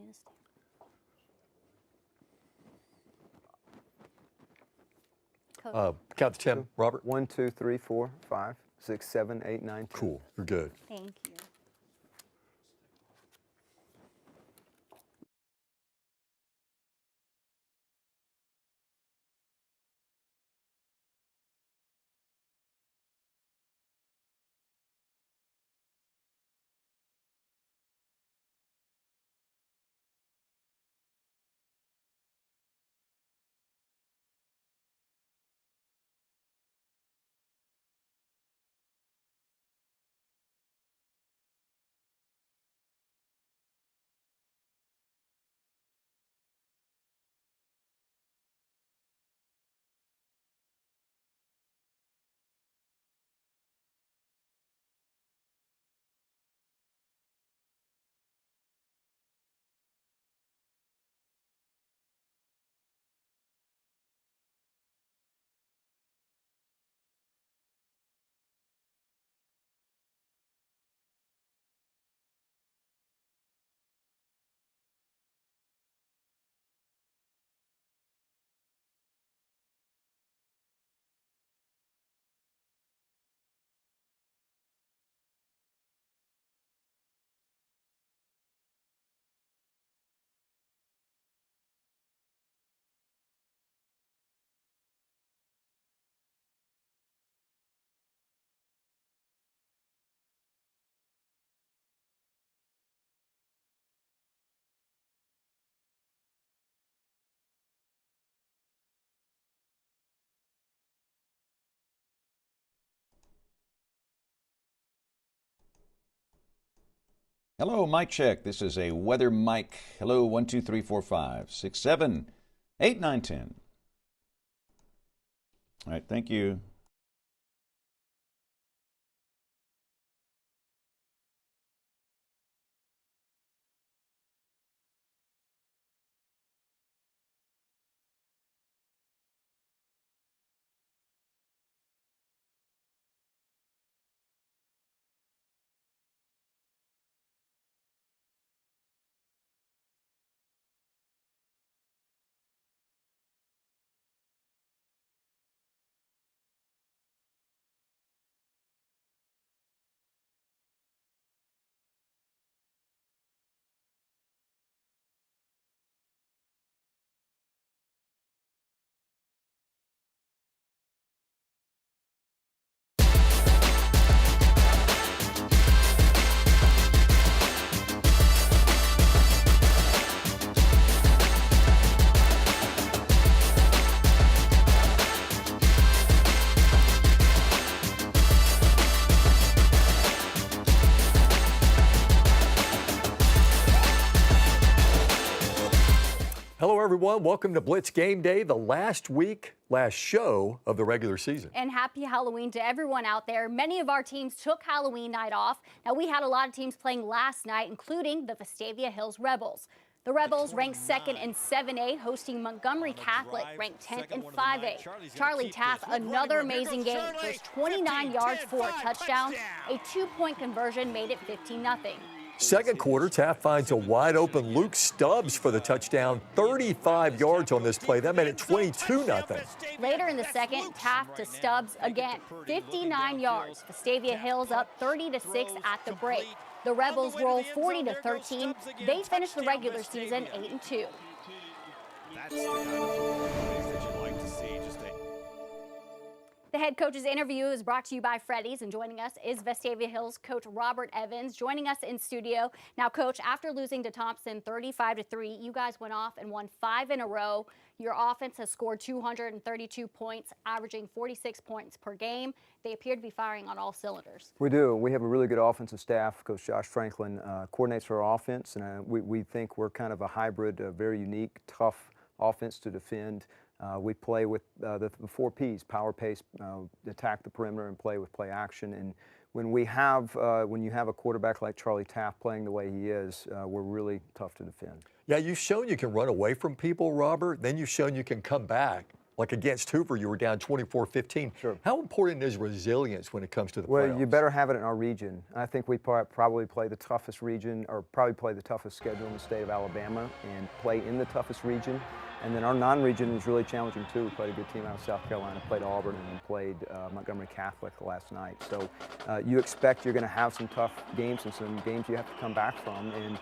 need to stand. Coach. Count to 10, Robert. 1, 2, 3, 4, 5, 6, 7, 8, 9, 10. Cool. You're good. Thank you. Hello, mic check. This is a weather mic. Hello, 1, 2, 3, 4, 5, 6, 7, 8, 9, 10. All right, thank you. Hello, everyone. Welcome to Blitz Game Day, the last show of the regular season. And happy Halloween to everyone out there. Many of our teams took Halloween night off. Now, we had a lot of teams playing last night, including the Vestavia Hills Rebels. The Rebels ranked second in 7A, hosting Montgomery Catholic, ranked 10th in 5A. Charlie Taft, another amazing game, goes 29 yards for a touchdown. A 2-point conversion made it 15-0. Second quarter, Taft finds a wide-open Luke Stubbs for the touchdown, 35 yards on this play. That made it 22-0. Later in the second, Taft to Stubbs again, 59 yards. Vestavia Hills up 30-6 at the break. The Rebels roll 40-13. They finish the regular season 8-2. That's the kind of plays that you'd like to see. The head coach's interview is brought to you by Freddy's, and joining us is Vestavia Hills coach Robert Evans, joining us in studio. Now, Coach, after losing to Thompson 35-3, you guys went off and won 5 in a row. Your offense has scored 232 points, averaging 46 points per game. They appear to be firing on all cylinders. We do. We have a really good offensive staff. Coach Josh Franklin coordinates our offense, and we think we're kind of a hybrid, very unique, tough offense to defend. We play with the 4 Ps: power, pace, attack the perimeter, and play with play action. And when you have a quarterback like Charlie Taft playing the way he is, we're really tough to defend. Yeah, you've shown you can run away from people, Robert. Then you've shown you can come back Like against Hoover, you were down 24-15. Sure. How important is resilience when it comes to the playoffs? Well, you better have it in our region. I think we probably play the toughest region, or probably play the toughest schedule in the state of Alabama, and play in the toughest region. And then our non-region is really challenging too. We played a good team out of South Carolina, played Auburn, and then played Montgomery Catholic last night. So you expect you're going to have some tough games and some games you have to come back from. And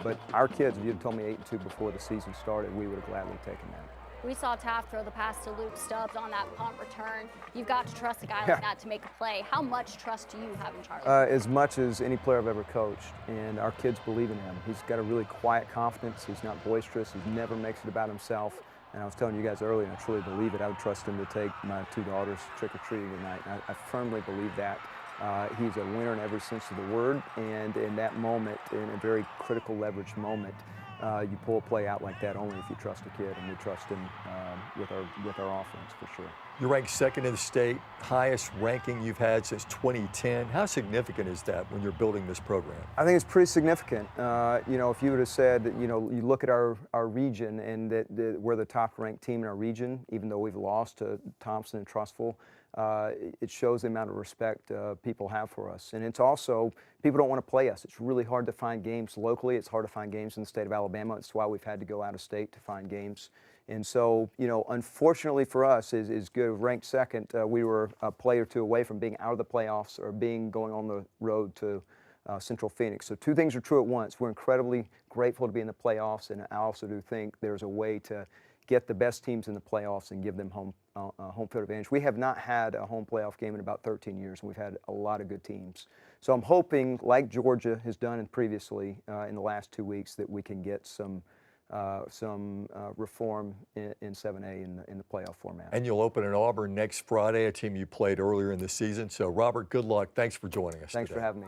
but our kids, if you had told me 8-2 before the season started, we would have gladly taken that. We saw Taft throw the pass to Luke Stubbs on that punt return. You've got to trust a guy like that to make a play. How much trust do you have in Charlie? As much as any player I've ever coached, and our kids believe in him. He's got a really quiet confidence. He's not boisterous. He never makes it about himself. And I was telling you guys earlier, and I truly believe it, I would trust him to take my 2 daughters trick-or-treating tonight. And I firmly believe that. He's a winner in every sense of the word, and in that moment, in a very critical leverage moment, you pull a play out like that only if you trust a kid, and we trust him with our offense for sure. You're ranked second in the state, highest ranking you've had since 2010. How significant is that when you're building this program? I think it's pretty significant. You know, if you would have said that, you know, you look at our region and that we're the top ranked team in our region, even though we've lost to Thompson and Trustful, it shows the amount of respect people have for us. And it's also, people don't want to play us. It's really hard to find games locally. It's hard to find games in the state of Alabama. It's why we've had to go out of state to find games. And so, you know, unfortunately for us, is good. Ranked second, we were a play or two away from being out of the playoffs or going on the road to Central Phoenix. So 2 things are true at once. We're incredibly grateful to be in the playoffs, and I also do think there's a way to get the best teams in the playoffs and give them home field advantage. We have not had a home playoff game in about 13 years, and we've had a lot of good teams. So I'm hoping, like Georgia has done previously in the last 2 weeks, that we can get some reform in 7A in the playoff format. And you'll open in Auburn next Friday, a team you played earlier in the season. So, Robert, good luck. Thanks for joining us Thanks today. for having me.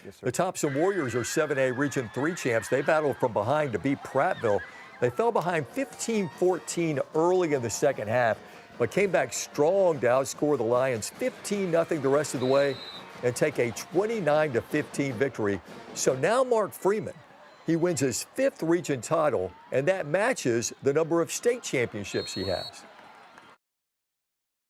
Yes, sir. The Thompson Warriors are 7A Region 3 champs. They battled from behind to beat Prattville. They fell behind 15-14 early in the second half, but came back strong to outscore the Lions 15-0 the rest of the way and take a 29-15 victory. So now Mark Freeman, he wins his 5th region title, and that matches the number of state championships he has.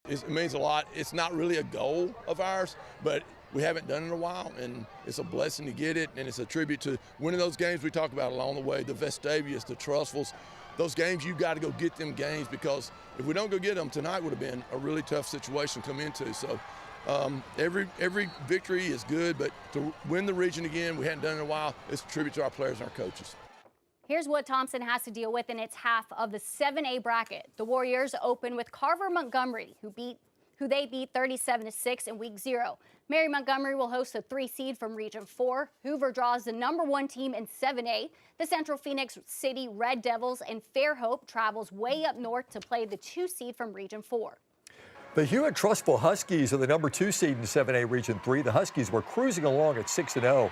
It means a lot. It's not really a goal of ours, but we haven't done it in a while, and it's a blessing to get it, and it's a tribute to winning those games we talked about along the way, the Vestavias, the Trustfuls. Those games, you've got to go get them games, because if we don't go get them, tonight would have been a really tough situation to come into. So every victory is good, but to win the region again, we hadn't done it in a while, it's a tribute to our players and our coaches. Here's what Thompson has to deal with in its half of the 7A bracket. The Warriors open with Carver Montgomery, who they beat 37-6 in week 0. Mary Montgomery will host a 3 seed from Region 4. Hoover draws the number 1 team in 7A. The Central Phoenix City Red Devils, and Fairhope travels way up north to play the 2 seed from Region 4. The Hewitt Trustful Huskies are the number 2 seed in 7A Region 3. The Huskies were cruising along at 6-0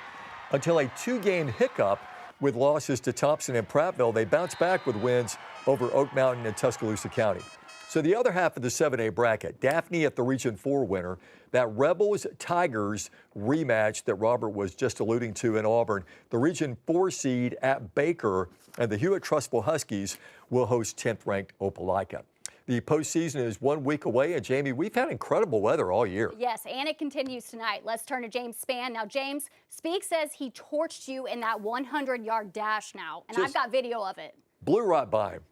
until a 2-game hiccup with losses to Thompson and Prattville. They bounced back with wins over Oak Mountain and Tuscaloosa County. So the other half of the 7A bracket, Daphne at the Region 4 winner, that Rebels-Tigers rematch that Robert was just alluding to in Auburn, the Region 4 seed at Baker, and the Hewitt Trustful Huskies will host 10th-ranked Opelika. The postseason is 1 week away, and Jamie, we've had incredible weather all year. Yes, and it continues tonight. Let's turn to James Spann. Now, James, Speak says he torched you in that 100-yard dash now, and I've got video of it. Blew right by him.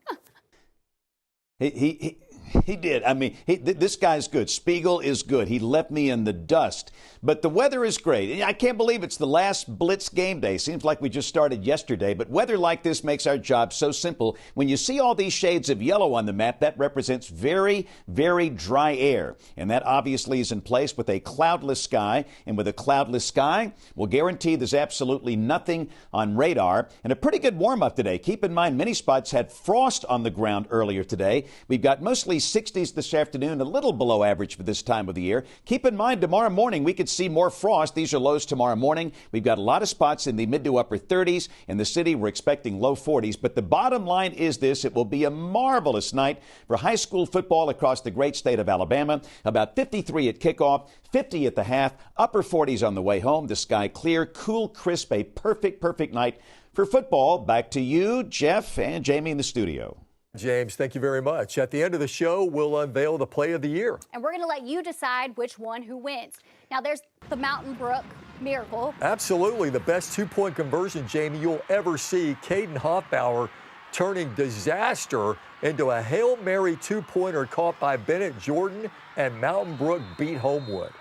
He did. I mean, this guy's good. Spiegel is good. He left me in the dust. But the weather is great. I can't believe it's the last Blitz game day. Seems like we just started yesterday. But weather like this makes our job so simple. When you see all these shades of yellow on the map, that represents very, very dry air. And that obviously is in place with a cloudless sky. And with a cloudless sky, we'll guarantee there's absolutely nothing on radar. And a pretty good warm-up today. Keep in mind, many spots had frost on the ground earlier today. We've got mostly 60s this afternoon, a little below average for this time of the year. Keep in mind, tomorrow morning we could see more frost. These are lows tomorrow morning. We've got a lot of spots in the mid to upper 30s. In the city, we're expecting low 40s. But the bottom line is this: it will be a marvelous night for high school football across the great state of Alabama. About 53 at kickoff, 50 at the half, upper 40s on the way home. The sky clear, cool, crisp, a perfect night for football. Back to you, Jeff and Jamie in the studio. James, thank you very much. At the end of the show, we'll unveil the play of the year. And we're going to let you decide which one who wins. Now, there's the Mountain Brook Miracle. Absolutely, the best two-point conversion, Jamie, you'll ever see. Caden Hoffbauer turning disaster into a Hail Mary two-pointer caught by Bennett Jordan, and Mountain Brook beat Homewood.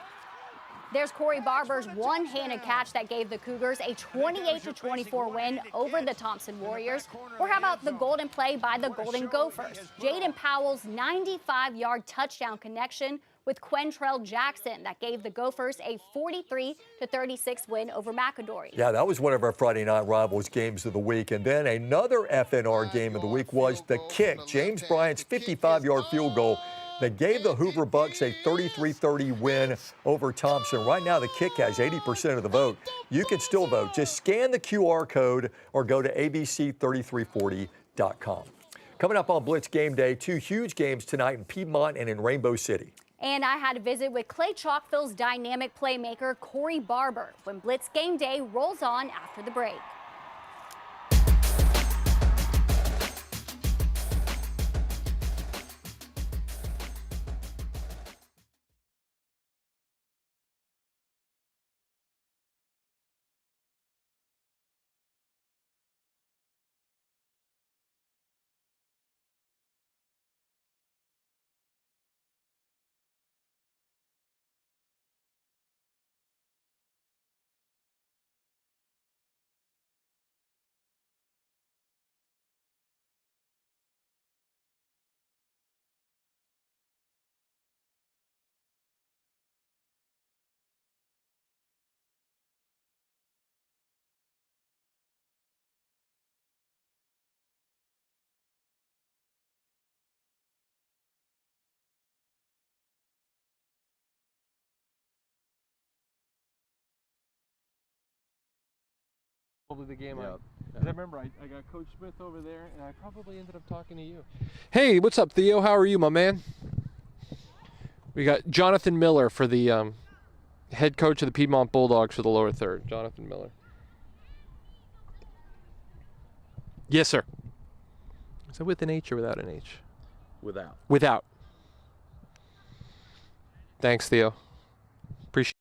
There's Corey Barber's one-handed catch that gave the Cougars a 28-24 win over the Thompson Warriors. Or how about the golden play by the Golden Gophers? Jaden Powell's 95-yard touchdown connection with Quentrell Jackson that gave the Gophers a 43-36 win over McAdory. Yeah, that was one of our Friday Night Rivals games of the week. And then another FNR game of the week was the kick. James Bryant's 55-yard field goal that gave the Hoover Bucks a 33-30 win over Thompson. Right now, the kick has 80% of the vote. You can still vote. Just scan the QR code or go to abc3340.com. Coming up on Blitz Game Day, two huge games tonight in Piedmont and in Rainbow City. And I had a visit with Clay Chalkville's dynamic playmaker, Corey Barber, when Blitz Game Day rolls on after the break. Probably the game. I remember I got Coach Smith over there, and I probably ended up talking to you. Hey, what's up, Theo? How are you, my man? We got Jonathan Miller for the head coach of the Piedmont Bulldogs for the lower third. Jonathan Miller. Yes, sir. Is that with an H or without an H? Without. Without. Thanks, Theo. Appreciate it.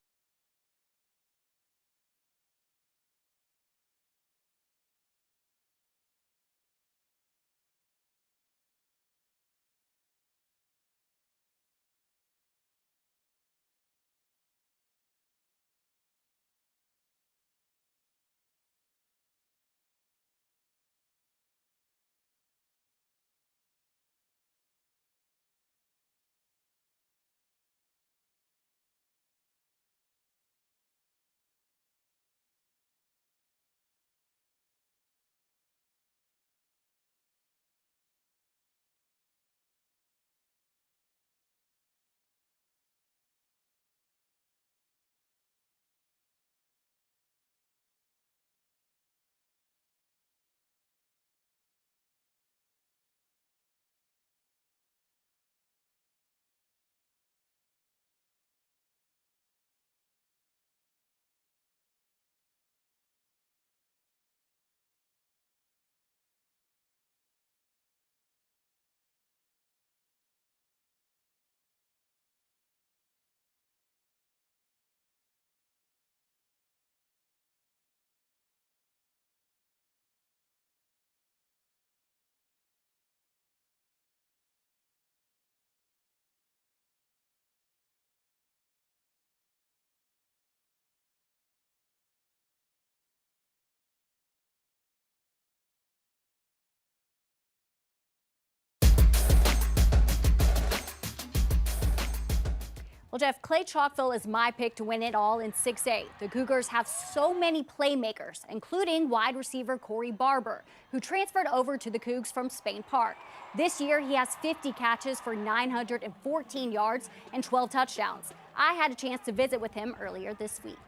Well, Jeff, Clay Chalkville is my pick to win it all in 6A. The Cougars have so many playmakers, including wide receiver Corey Barber, who transferred over to the Cougs from Spain Park. This year, he has 50 catches for 914 yards and 12 touchdowns. I had a chance to visit with him earlier this week.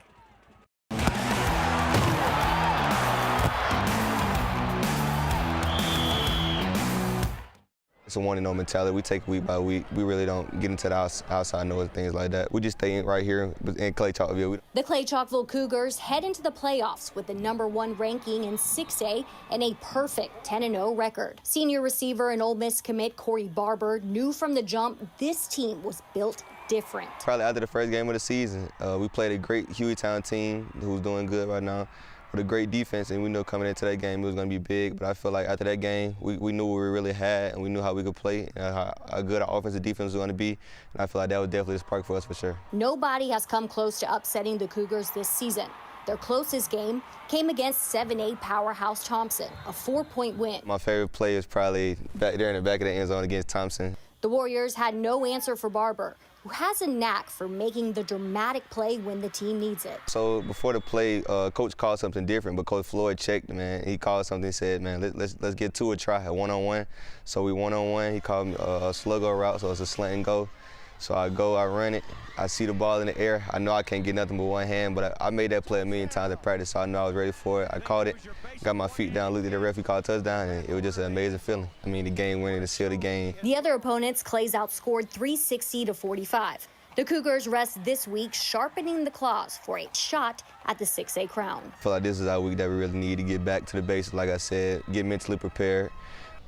It's a one-and-oh mentality. We take week by week. We really don't get into the outside noise, things like that. We just stay in right here in Clay Chalkville. The Clay Chalkville Cougars head into the playoffs with the #1 ranking in 6A and a perfect 10-0 record. Senior receiver and Ole Miss commit Corey Barber knew from the jump this team was built different. Probably after the first game of the season, we played a great Hueytown team who's doing good right now, with a great defense, and we knew coming into that game it was going to be big. But I feel like after that game, we knew what we really had, and we knew how we could play, and how good our offensive defense was going to be. And I feel like that was definitely a spark for us for sure. Nobody has come close to upsetting the Cougars this season. Their closest game came against 7A powerhouse Thompson, a 4-point win. My favorite play is probably back there in the back of the end zone against Thompson. The Warriors had no answer for Barber, who has a knack for making the dramatic play when the team needs it. So before the play, Coach called something different, but Coach Floyd checked, man. He called something, he said, man, let's get to a try, a one-on-one. So we one-on-one, he called me a sluggo route, so it's a slant and go. So I go, I run it, I see the ball in the air. I know I can't get nothing but one hand, but I made that play a million times in practice, so I know I was ready for it. I caught it, got my feet down, looked at the ref, he called a touchdown, and it was just an amazing feeling. I mean, the game winning to seal the game. The other opponents, Clay's outscored 360-45. The Cougars rest this week, sharpening the claws for a shot at the 6A crown. I feel like this is our week that we really need to get back to the basics, like I said, get mentally prepared.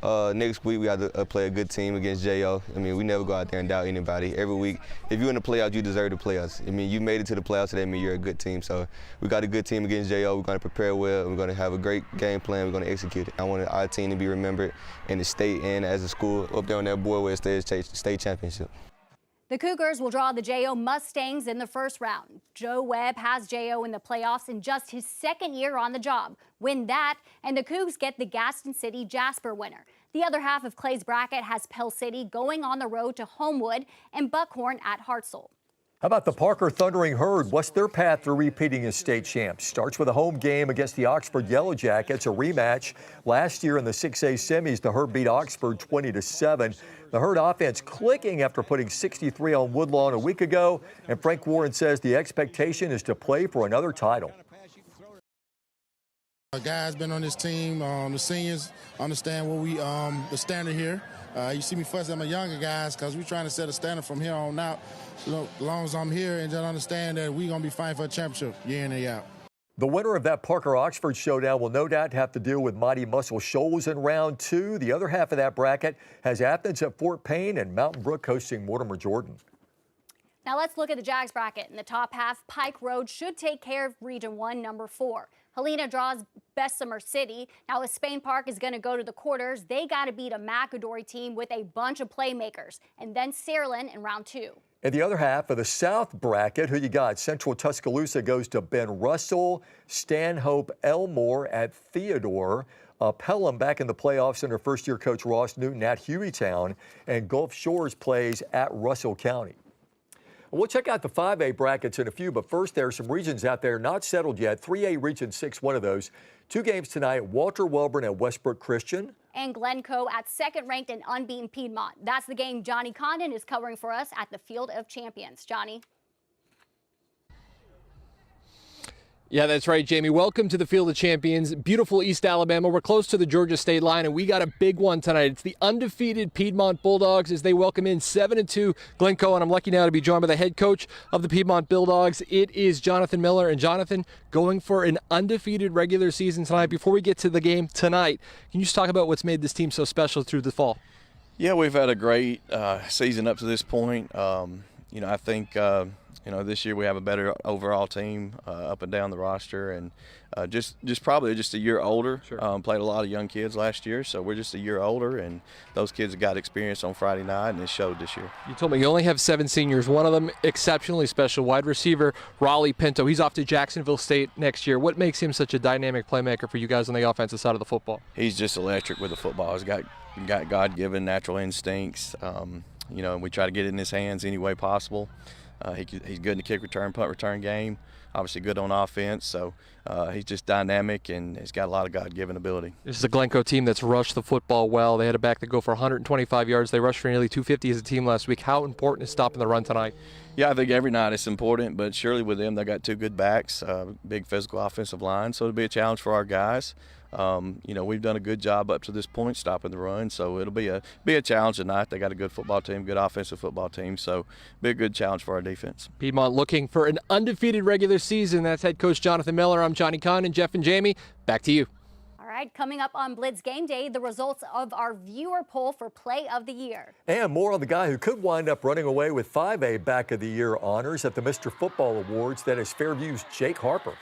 Next week, we have to play a good team against J.O. I mean, we never go out there and doubt anybody. Every week, if you're in the playoffs, you deserve the playoffs. I mean, you made it to the playoffs, so that means you're a good team. So we got a good team against J.O. We're going to prepare well. We're going to have a great game plan. We're going to execute it. I want our team to be remembered in the state and as a school up there on that board where it stays state championship. The Cougars will draw the J.O. Mustangs in the first round. Joe Webb has J.O. in the playoffs in just his second year on the job. Win that, and the Cougs get the Gaston City Jasper winner. The other half of Clay's bracket has Pell City going on the road to Homewood and Buckhorn at Hartselle. How about the Parker Thundering Herd? What's their path to repeating as state champs? Starts with a home game against the Oxford Yellow Jackets, a rematch. Last year in the 6A semis, the Herd beat Oxford 20-7. The Herd offense clicking after putting 63 on Woodlawn a week ago. And Frank Warren says the expectation is to play for another title. Guys been on this team, the seniors understand what we the standard here. You see me fussing at my younger guys because we're trying to set a standard from here on out. Look, as long as I'm here and just understand that we're going to be fighting for a championship year in and year out. The winner of that Parker-Oxford showdown will no doubt have to deal with Mighty Muscle Shoals in round 2. The other half of that bracket has Athens at Fort Payne and Mountain Brook hosting Mortimer Jordan. Now let's look at the Jags bracket. In the top half, Pike Road should take care of Region 1, number 4. Helena draws Bessemer City. Now, if Spain Park is going to go to the quarters, they got to beat a McAdory team with a bunch of playmakers, and then Saraland in round 2. In the other half of the South bracket, who you got? Central Tuscaloosa goes to Ben Russell, Stanhope Elmore at Theodore. Pelham back in the playoffs under first-year coach Ross Newton at Hueytown, and Gulf Shores plays at Russell County. We'll check out the 5A brackets in a few, but first there are some regions out there not settled yet. 3A Region 6, one of those. 2 games tonight, Walter Welborn at Westbrook Christian. And Glencoe at second-ranked and unbeaten Piedmont. That's the game Johnny Condon is covering for us at the Field of Champions. Johnny? Yeah, that's right, Jamie. Welcome to the Field of Champions. Beautiful East Alabama. We're close to the Georgia state line, and we got a big one tonight. It's the undefeated Piedmont Bulldogs as they welcome in 7-2 Glencoe, and I'm lucky now to be joined by the head coach of the Piedmont Bulldogs. It is Jonathan Miller. And Jonathan, going for an undefeated regular season tonight. Before we get to the game tonight, can you just talk about what's made this team so special through the fall? Yeah, we've had a great season up to this point. I think this year we have a better overall team up and down the roster, and just probably just a year older. Sure. Played a lot of young kids last year, so we're just a year older, and those kids got experience on Friday night, and it showed this year. You told me you only have 7 seniors. One of them exceptionally special, wide receiver Raleigh Pinto. He's off to Jacksonville State next year. What makes him such a dynamic playmaker for you guys on the offensive side of the football? He's just electric with the football. He's got God-given natural instincts. We try to get it in his hands any way possible. He's good in the kick return, punt return game. Obviously good on offense, so he's just dynamic and he's got a lot of God-given ability. This is a Glencoe team that's rushed the football well. They had a back that go for 125 yards. They rushed for nearly 250 as a team last week. How important is stopping the run tonight? Yeah, I think every night it's important, but surely with them they got 2 good backs, big physical offensive line, so it'll be a challenge for our guys. You know, we've done a good job up to this point stopping the run, so it'll be a challenge tonight. They got a good football team, good offensive football team, so be a good challenge for our defense. Piedmont looking for an undefeated regular season. That's head coach Jonathan Miller. I'm Johnny Kahn, and Jeff and Jamie, back to you. All right, coming up on Blitz Game Day, the results of our viewer poll for Play of the Year. And more on the guy who could wind up running away with 5A Back of the Year honors at the Mr. Football Awards. That is Fairview's Jake Harper.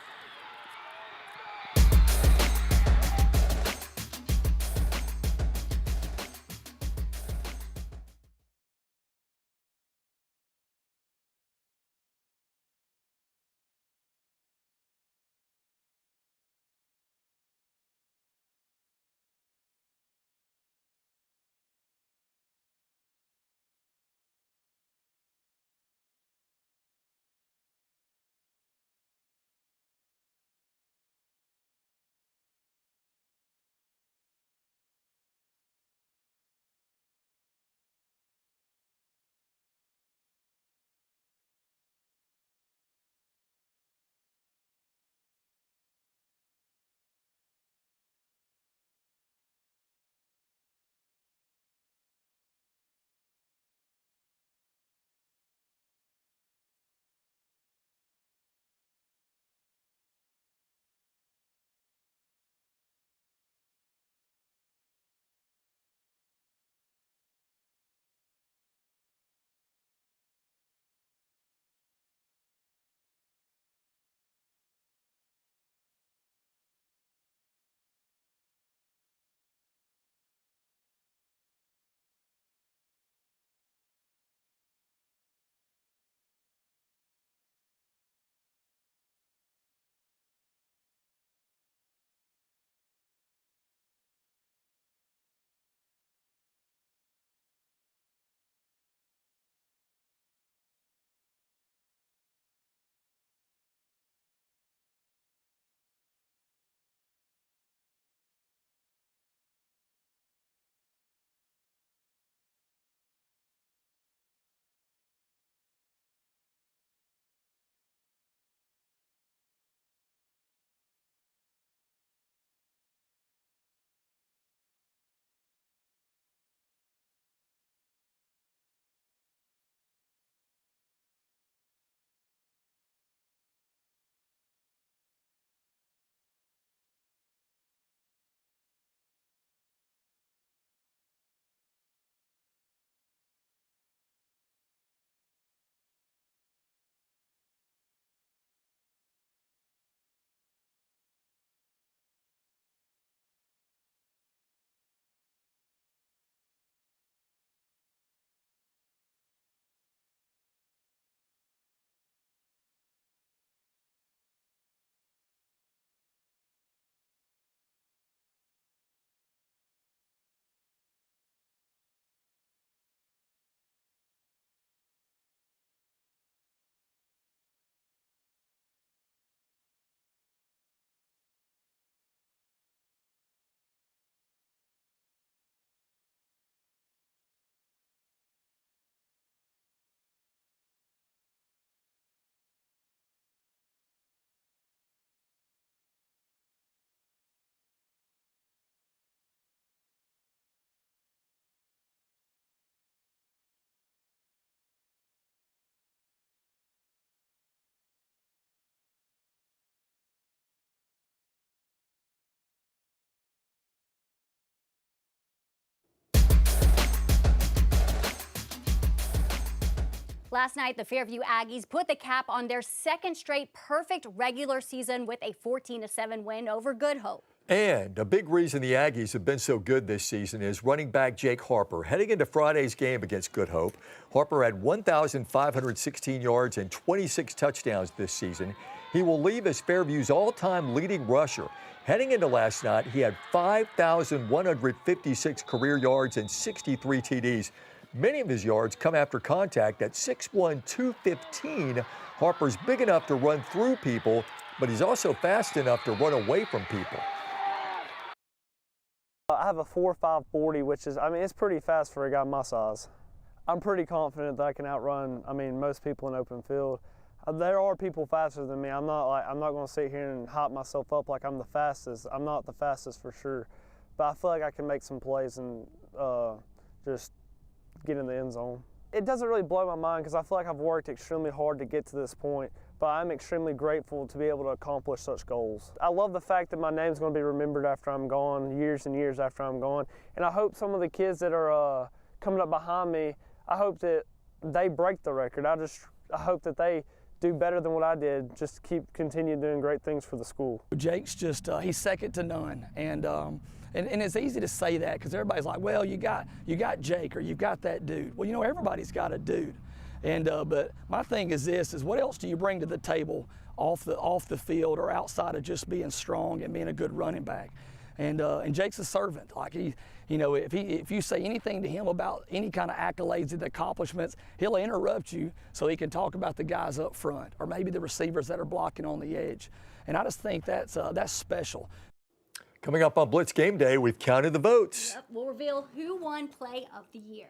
Last night, the Fairview Aggies put the cap on their second straight perfect regular season with a 14-7 win over Good Hope. And a big reason the Aggies have been so good this season is running back Jake Harper. Heading into Friday's game against Good Hope, Harper had 1,516 yards and 26 touchdowns this season. He will leave as Fairview's all-time leading rusher. Heading into last night, he had 5,156 career yards and 63 TDs. Many of his yards come after contact. At 6'1", 215, Harper's big enough to run through people, but he's also fast enough to run away from people. I have a 4.5 40, which is, it's pretty fast for a guy my size. I'm pretty confident that I can outrun, most people in open field. There are people faster than me. I'm not going to sit here and hype myself up like I'm the fastest. I'm not the fastest for sure, but I feel like I can make some plays and just get in the end zone. It doesn't really blow my mind because I feel like I've worked extremely hard to get to this point, but I'm extremely grateful to be able to accomplish such goals. I love the fact that my name's going to be remembered after I'm gone, years and years after I'm gone, and I hope some of the kids that are coming up behind me, I hope that they break the record. I hope that they do better than what I did, just continue doing great things for the school. Jake's just, he's second to none. And it's easy to say that because everybody's like, well, you got Jake or you've got that dude. Well, you know, everybody's got a dude. And but my thing is this, is what else do you bring to the table off the field or outside of just being strong and being a good running back? And Jake's a servant. Like if you say anything to him about any kind of accolades and accomplishments, he'll interrupt you so he can talk about the guys up front or maybe the receivers that are blocking on the edge. And I just think that's special. Coming up on Blitz Game Day, we've counted the votes. Yep, we'll reveal who won Play of the Year.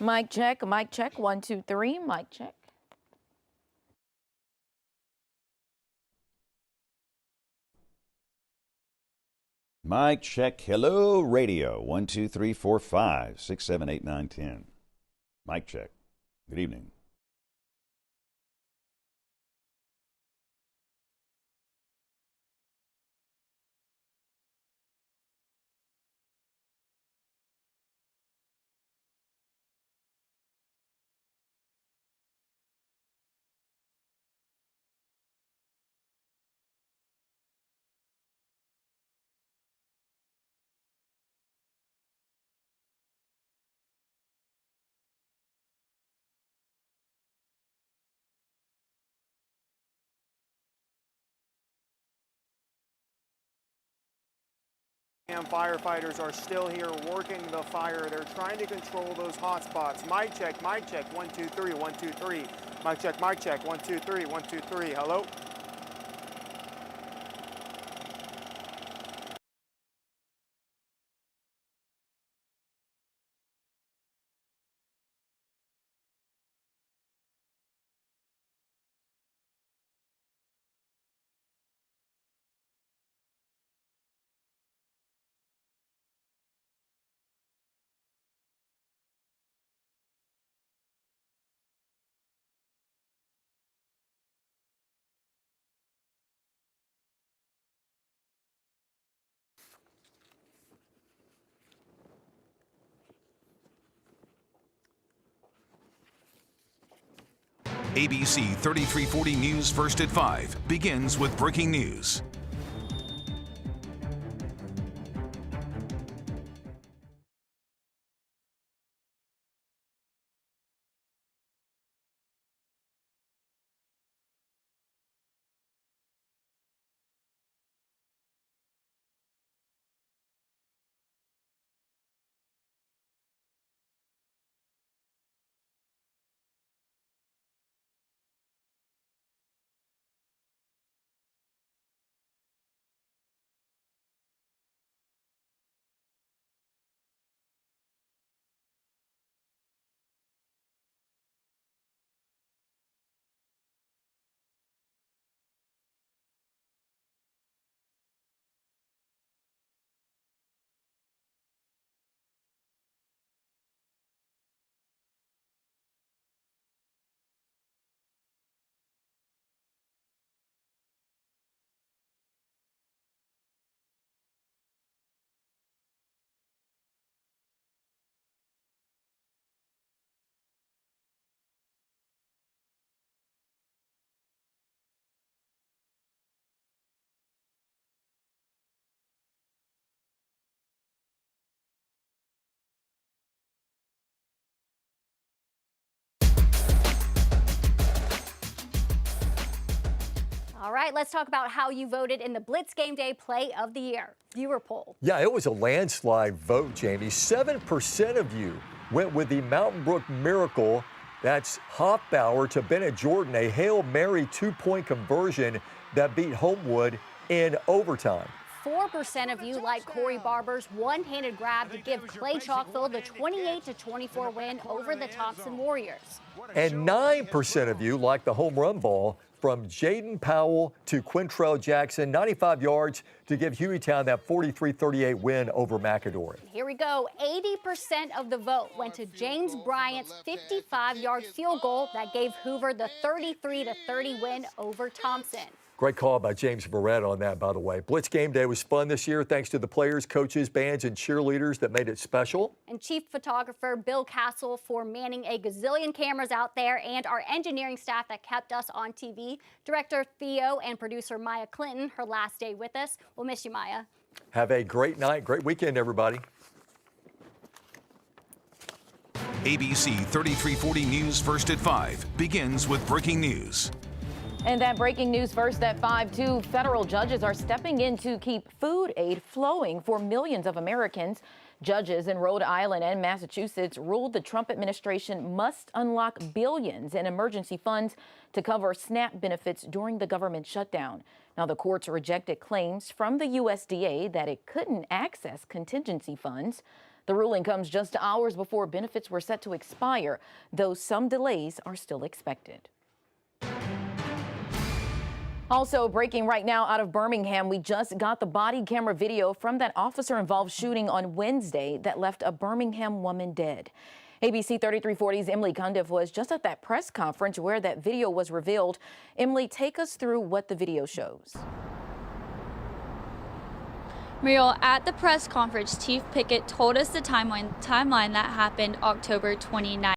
Mic check, 1, 2, 3, mic check. Mic check. Hello, radio. 1, 2, 3, 4, 5, 6, 7, 8, 9, 10. Mic check. Good evening. Firefighters are still here working the fire. They're trying to control those hot spots. Mic check, 1, 2, 3, 1, 2, 3. Mic check, 1, 2, 3, 1, 2, 3. Hello? ABC 3340 News First at 5 begins with breaking news. All right, let's talk about how you voted in the Blitz Game Day Play of the Year viewer poll. Yeah, it was a landslide vote, Jamie. 7% of you went with the Mountain Brook Miracle. That's Hoffbauer to Bennett Jordan, a Hail Mary 2-point conversion that beat Homewood in overtime. 4% of you like Corey Barber's one-handed grab to give Clay Chalkville the 28-24 win over the Thompson Warriors. And 9% of you like the home run ball from Jaden Powell to Quintrell Jackson, 95 yards to give Hueytown that 43-38 win over McAdory. Here we go. 80% of the vote went to James Bryant's 55-yard field goal that gave Hoover the 33-30 win over Thompson. Great call by James Barrett on that, by the way. Blitz Game Day was fun this year thanks to the players, coaches, bands, and cheerleaders that made it special. And chief photographer Bill Castle for manning a gazillion cameras out there, and our engineering staff that kept us on TV. Director Theo and producer Maya Clinton, her last day with us. We'll miss you, Maya. Have a great night, great weekend, everybody. ABC 3340 News First at 5 begins with breaking news. And that breaking news first at 5, 2 federal judges are stepping in to keep food aid flowing for millions of Americans. Judges in Rhode Island and Massachusetts ruled the Trump administration must unlock billions in emergency funds to cover SNAP benefits during the government shutdown. Now, the courts rejected claims from the USDA that it couldn't access contingency funds. The ruling comes just hours before benefits were set to expire, though some delays are still expected. Also breaking right now out of Birmingham, we just got the body camera video from that officer-involved shooting on Wednesday that left a Birmingham woman dead. ABC 3340's Emily Cundiff was just at that press conference where that video was revealed. Emily, take us through what the video shows. Muriel, at the press conference, Chief Pickett told us the timeline that happened October 29th.